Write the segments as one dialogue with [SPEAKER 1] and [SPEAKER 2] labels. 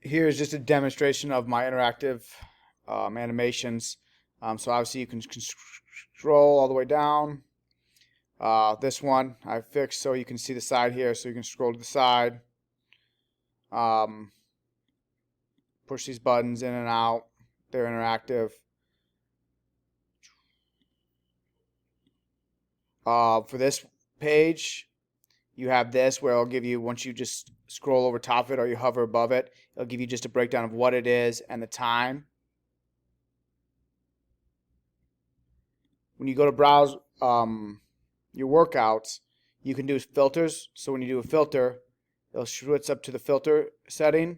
[SPEAKER 1] Here's just a demonstration of my interactive animations. So obviously you can scroll all the way down. This one I fixed so you can see the side here, so you can scroll to the side. Um, push these buttons in and out. They're interactive. For this page, you have this where it'll give you, once you just scroll over top of it or you hover above it, it'll give you just a breakdown of what it is and the time. When you go to browse your workouts, you can do filters. So when you do a filter, it'll switch up to the filter setting.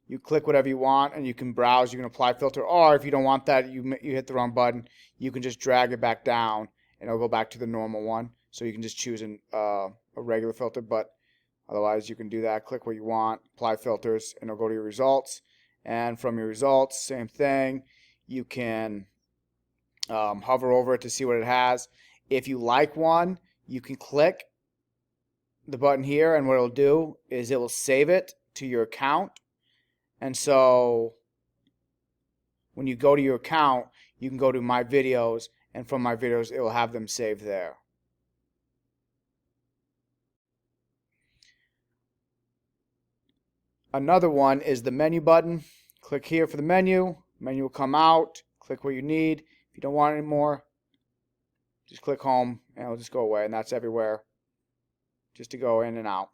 [SPEAKER 1] You click whatever you want and you can browse. You can apply filter, or if you don't want that, you hit the wrong button, you can just drag it back down and it'll go back to the normal one. So you can just choose a regular filter, but otherwise you can do that. Click what you want, apply filters, and it'll go to your results. And from your results, same thing. You can hover over it to see what it has. If you like one, you can click the button here, and what it'll do is it will save it to your account. And so when you go to your account, you can go to my videos, and from my videos it will have them saved there. Another one is the menu button. Click here for the menu. Menu will come out. Click what you need. If you don't want it anymore, just click home and it'll just go away, and that's everywhere, just to go in and out.